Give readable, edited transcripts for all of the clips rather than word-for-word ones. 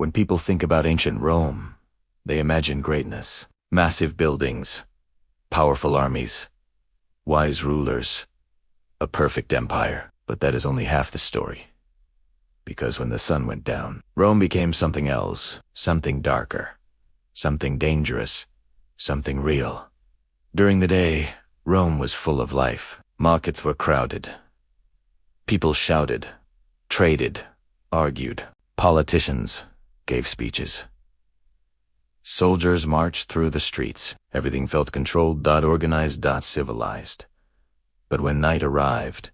When people think about ancient Rome, they imagine greatness, massive buildings, powerful armies, wise rulers, a perfect empire. But that is only half the story. Because when the sun went down, Rome became something else, something darker, something dangerous, something real. During the day, Rome was full of life. Markets were crowded. People shouted, traded, argued. Politicians gave speeches. Soldiers marched through the streets. Everything felt controlled, organized, civilized. But when night arrived,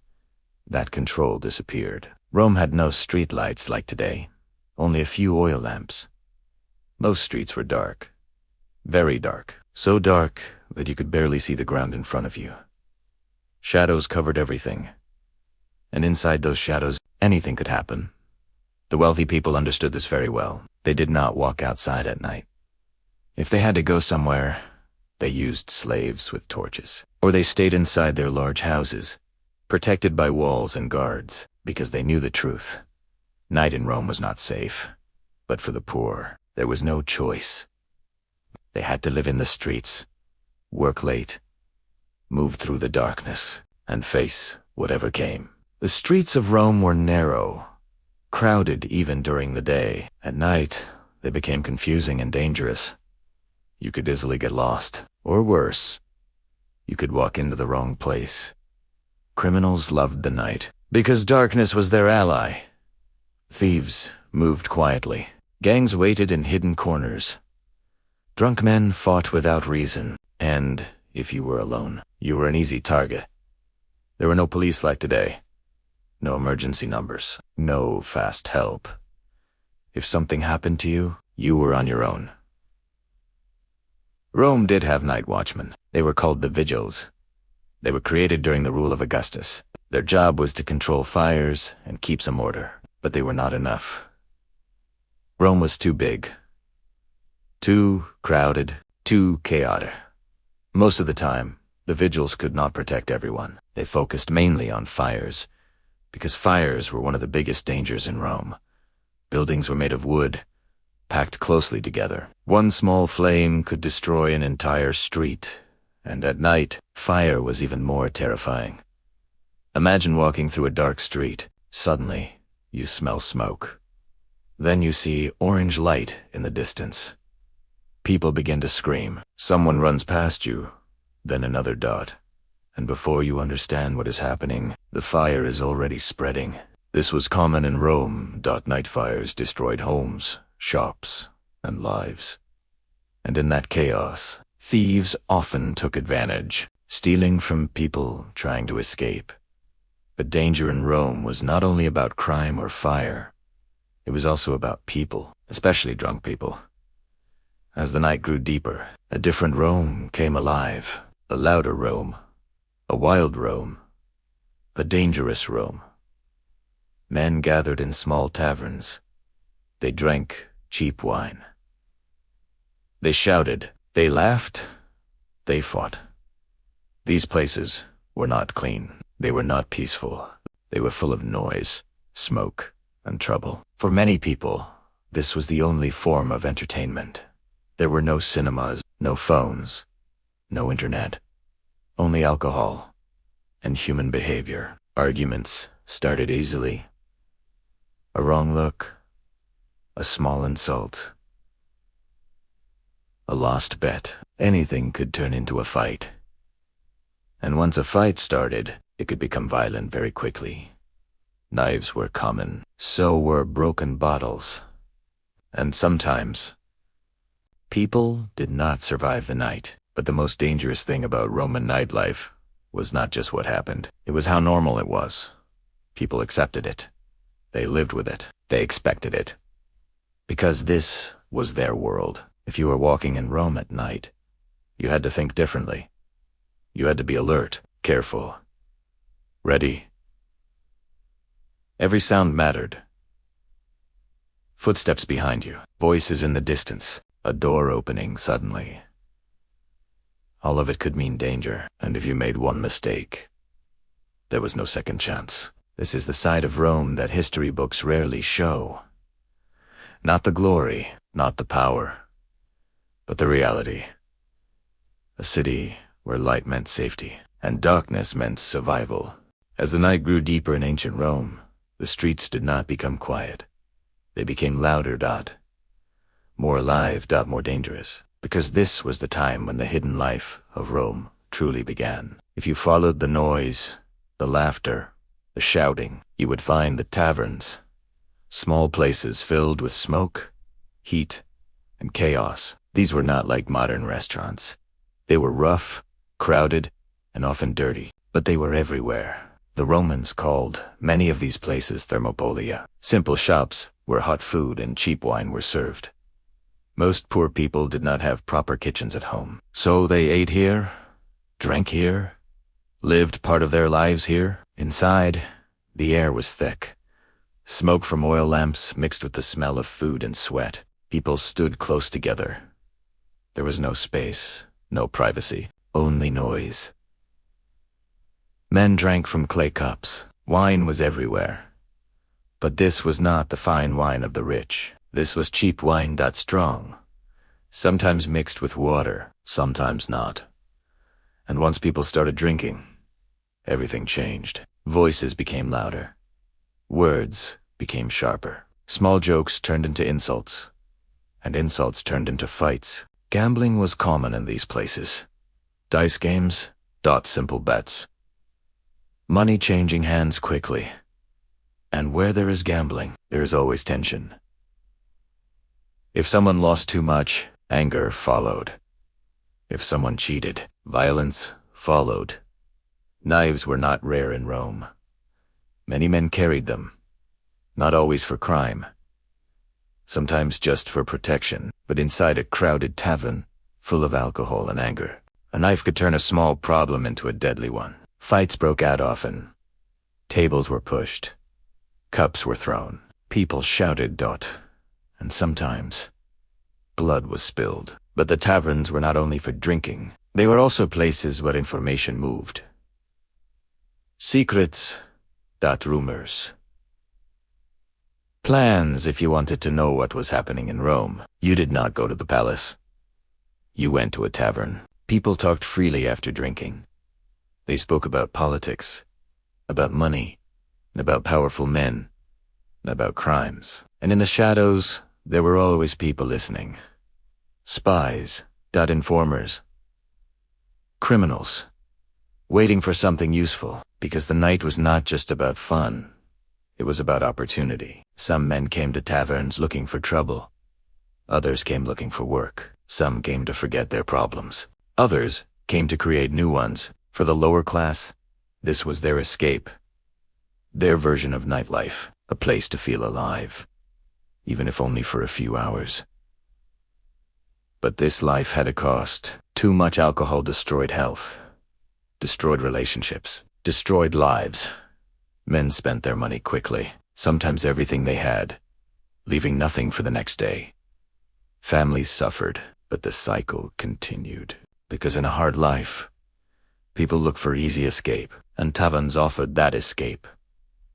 that control disappeared. Rome had no streetlights like today, only a few oil lamps. Most streets were dark, very dark, so dark that you could barely see the ground in front of you. Shadows covered everything, and inside those shadows, anything could happen. The wealthy people understood this very well. They did not walk outside at night. If they had to go somewhere, they used slaves with torches, or they stayed inside their large houses, protected by walls and guards, because they knew the truth. Night in Rome was not safe, but for the poor, there was no choice. They had to live in the streets, work late, move through the darkness, and face whatever came. The streets of Rome were narrow, crowded even during the day. At night, they became confusing and dangerous. You could easily get lost, or worse, you could walk into the wrong place. Criminals loved the night, because darkness was their ally. Thieves moved quietly. Gangs waited in hidden corners. Drunk men fought without reason, and if you were alone, you were an easy target. There were no police like today. No emergency numbers. No fast help. If something happened to you, you were on your own. Rome did have night watchmen. They were called the vigils. They were created during the rule of Augustus. Their job was to control fires and keep some order, but they were not enough. Rome was too big, too crowded, too chaotic. Most of the time, the vigils could not protect everyone. They focused mainly on fires, because fires were one of the biggest dangers in Rome. Buildings were made of wood, packed closely together. One small flame could destroy an entire street, and at night, fire was even more terrifying. Imagine walking through a dark street. Suddenly, you smell smoke. Then you see orange light in the distance. People begin to scream. Someone runs past you, then another dot. And before you understand what is happening, the fire is already spreading. This was common in Rome. Night fires destroyed homes, shops, and lives. And in that chaos, thieves often took advantage, stealing from people trying to escape. But danger in Rome was not only about crime or fire. It was also about people, especially drunk people. As the night grew deeper, a different Rome came alive. A louder Rome, a wild Rome, a dangerous Rome. Men gathered in small taverns. They drank cheap wine. They shouted, they laughed, they fought. These places were not clean. They were not peaceful. They were full of noise, smoke, and trouble. For many people, this was the only form of entertainment. There were no cinemas, no phones, no internet, only alcohol and human behavior. Arguments started easily. A wrong look, a small insult, a lost bet. Anything could turn into a fight. And once a fight started, it could become violent very quickly. Knives were common, so were broken bottles. And sometimes, people did not survive the night. But the most dangerous thing about Roman nightlife was not just what happened. It was how normal it was. People accepted it. They lived with it. They expected it. Because this was their world. If you were walking in Rome at night, you had to think differently. You had to be alert, careful, ready. Every sound mattered. Footsteps behind you, voices in the distance, a door opening suddenly. All of it could mean danger, and if you made one mistake, there was no second chance. This is the side of Rome that history books rarely show. Not the glory, not the power, but the reality. A city where light meant safety, and darkness meant survival. As the night grew deeper in ancient Rome, the streets did not become quiet. They became louder, more alive, more dangerous. Because this was the time when the hidden life of Rome truly began. If you followed the noise, the laughter, the shouting, you would find the taverns. Small places filled with smoke, heat, and chaos. These were not like modern restaurants. They were rough, crowded, and often dirty, but they were everywhere. The Romans called many of these places thermopolia, simple shops where hot food and cheap wine were served. Most poor people did not have proper kitchens at home, so they ate here, drank here, lived part of their lives here. Inside, the air was thick. Smoke from oil lamps mixed with the smell of food and sweat. People stood close together. There was no space, no privacy, only noise. Men drank from clay cups. Wine was everywhere. But this was not the fine wine of the rich. This was cheap wine, strong. Sometimes mixed with water, sometimes not. And once people started drinking, everything changed. Voices became louder. Words became sharper. Small jokes turned into insults, and insults turned into fights. Gambling was common in these places. Dice games, simple bets. Money changing hands quickly. And where there is gambling, there is always tension. If someone lost too much, anger followed. If someone cheated, violence followed. Knives were not rare in Rome. Many men carried them, not always for crime, sometimes just for protection, but inside a crowded tavern, full of alcohol and anger. A knife could turn a small problem into a deadly one. Fights broke out often. Tables were pushed. Cups were thrown. People shouted, and sometimes blood was spilled. But the taverns were not only for drinking. They were also places where information moved. Secrets, rumors. Plans if you wanted to know what was happening in Rome. You did not go to the palace. You went to a tavern. People talked freely after drinking. They spoke about politics, about money, and about powerful men, and about crimes. And in the shadows, there were always people listening. Spies, informers. Criminals, waiting for something useful, because the night was not just about fun. It was about opportunity. Some men came to taverns looking for trouble. Others came looking for work. Some came to forget their problems. Others came to create new ones. For the lower class, this was their escape. Their version of nightlife, a place to feel alive, even if only for a few hours. But this life had a cost. Too much alcohol destroyed health, destroyed relationships, destroyed lives. Men spent their money quickly, sometimes everything they had, leaving nothing for the next day. Families suffered, but the cycle continued. Because in a hard life, people look for easy escape, and taverns offered that escape.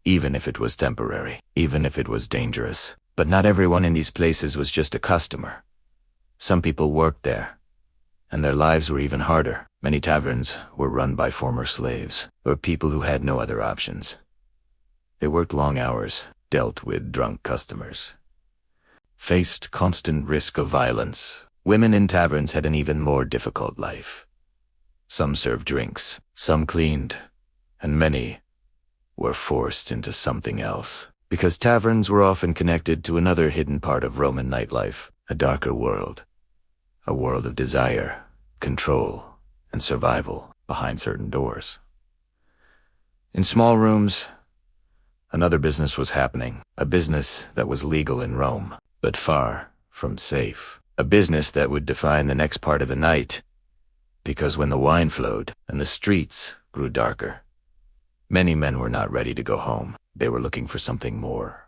Even if it was temporary, even if it was dangerous. But not everyone in these places was just a customer. Some people worked there, and their lives were even harder. Many taverns were run by former slaves, or people who had no other options. They worked long hours, dealt with drunk customers, faced constant risk of violence. Women in taverns had an even more difficult life. Some served drinks, some cleaned, and many were forced into something else. Because taverns were often connected to another hidden part of Roman nightlife, a darker world. A world of desire, control, and survival behind certain doors. In small rooms, another business was happening. A business that was legal in Rome, but far from safe. A business that would define the next part of the night. Because when the wine flowed and the streets grew darker, many men were not ready to go home. They were looking for something more.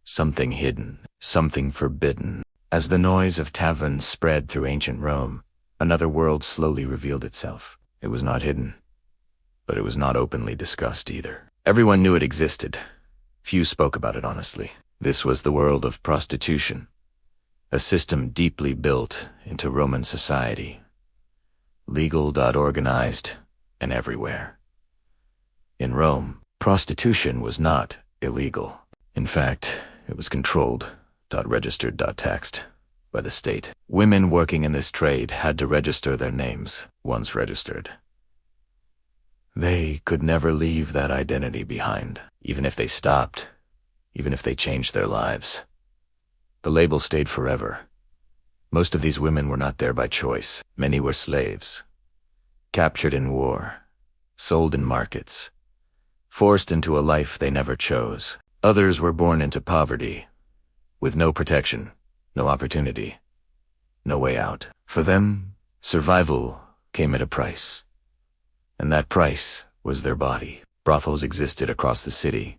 Something hidden, something forbidden. As the noise of taverns spread through ancient Rome, another world slowly revealed itself. It was not hidden, but it was not openly discussed either. Everyone knew it existed. Few spoke about it honestly. This was the world of prostitution, a system deeply built into Roman society. Legal, organized, and everywhere. In Rome, prostitution was not illegal. In fact, it was controlled, registered, taxed by the state. Women working in this trade had to register their names once registered. They could never leave that identity behind, even if they stopped, even if they changed their lives. The label stayed forever. Most of these women were not there by choice. Many were slaves, captured in war, sold in markets, forced into a life they never chose. Others were born into poverty, with no protection, no opportunity, no way out. For them, survival came at a price, and that price was their body. Brothels existed across the city.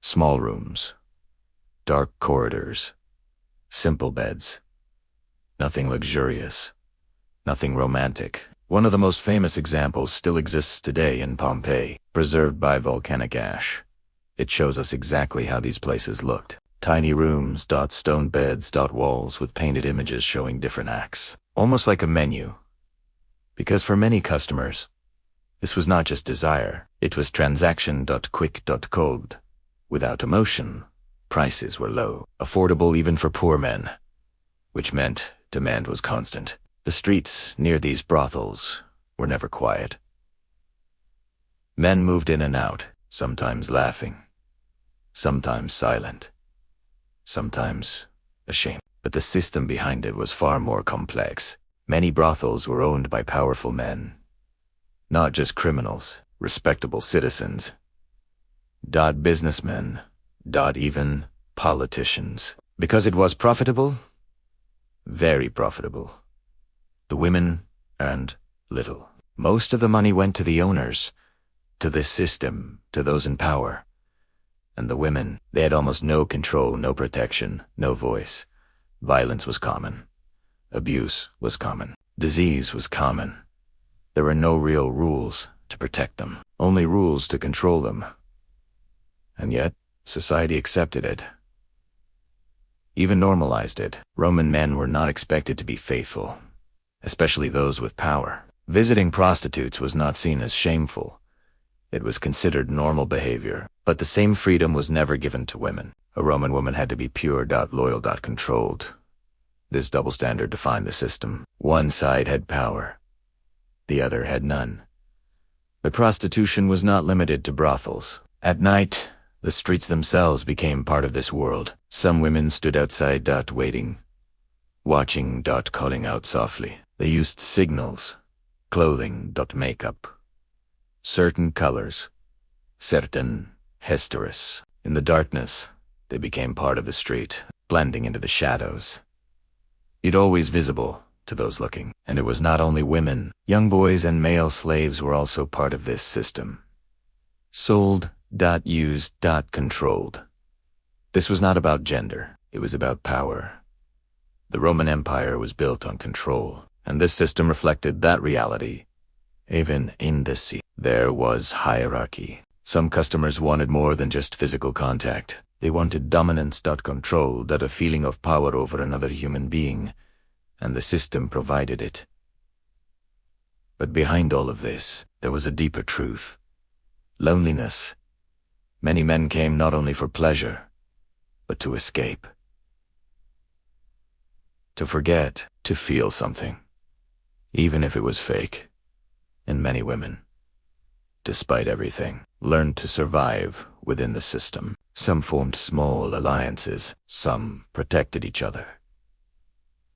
Small rooms, dark corridors, simple beds. Nothing luxurious, nothing romantic. One of the most famous examples still exists today in Pompeii, preserved by volcanic ash. It shows us exactly how these places looked. Tiny rooms, stone beds, walls with painted images showing different acts. Almost like a menu. Because for many customers, this was not just desire, it was transaction. Quick. Cold. Without emotion, prices were low, affordable even for poor men, which meant demand was constant. The streets near these brothels were never quiet. Men moved in and out, sometimes laughing, sometimes silent, sometimes ashamed. But the system behind it was far more complex. Many brothels were owned by powerful men, not just criminals, respectable citizens. Businessmen, even politicians. Because it was profitable, very profitable. The women earned little. Most of the money went to the owners, to this system, to those in power. And the women, they had almost no control, no protection, no voice. Violence was common. Abuse was common. Disease was common. There were no real rules to protect them, only rules to control them. And yet, society accepted it, even normalized it. Roman men were not expected to be faithful, especially those with power. Visiting prostitutes was not seen as shameful. It was considered normal behavior, but the same freedom was never given to women. A Roman woman had to be pure, loyal, controlled. This double standard defined the system. One side had power, the other had none. But prostitution was not limited to brothels. At night, the streets themselves became part of this world. Some women stood outside, waiting, watching, calling out softly. They used signals, clothing, makeup, certain colors, certain histories. In the darkness, they became part of the street, blending into the shadows. Yet always visible to those looking. And it was not only women. Young boys and male slaves were also part of this system. Sold, used, controlled. This was not about gender. It was about power. The Roman Empire was built on control, and this system reflected that reality. Even in the sea, there was hierarchy. Some customers wanted more than just physical contact. They wanted dominance, control, a feeling of power over another human being, and the system provided it. But behind all of this, there was a deeper truth. Loneliness. Many men came not only for pleasure, but to escape. To forget, to feel something, even if it was fake. And many women, despite everything, learned to survive within the system. Some formed small alliances, some protected each other.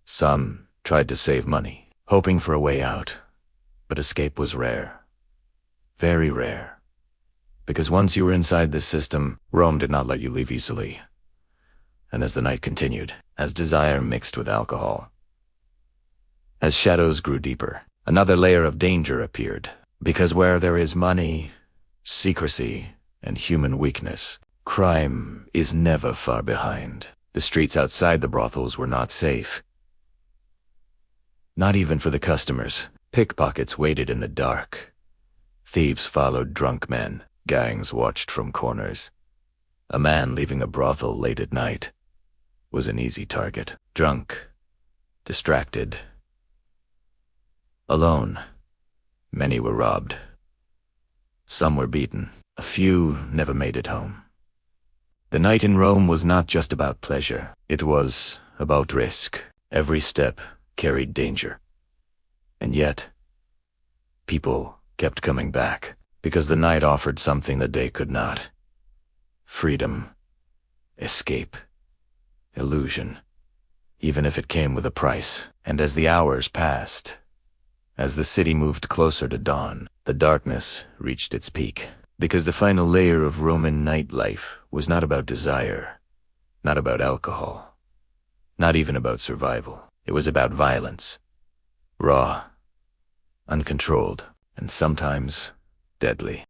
Some tried to save money, hoping for a way out, but escape was rare. Very rare. Because once you were inside this system, Rome did not let you leave easily. And as the night continued, as desire mixed with alcohol, as shadows grew deeper, another layer of danger appeared. Because where there is money, secrecy, and human weakness, crime is never far behind. The streets outside the brothels were not safe. Not even for the customers. Pickpockets waited in the dark. Thieves followed drunk men. Gangs watched from corners. A man leaving a brothel late at night was an easy target. Drunk, distracted, alone. Many were robbed. Some were beaten. A few never made it home. The night in Rome was not just about pleasure. It was about risk. Every step carried danger. And yet, people kept coming back, because the night offered something the day could not. Freedom, escape, illusion, even if it came with a price. And as the hours passed, as the city moved closer to dawn, the darkness reached its peak. Because the final layer of Roman nightlife was not about desire, not about alcohol, not even about survival. It was about violence. Raw, uncontrolled, and sometimes deadly.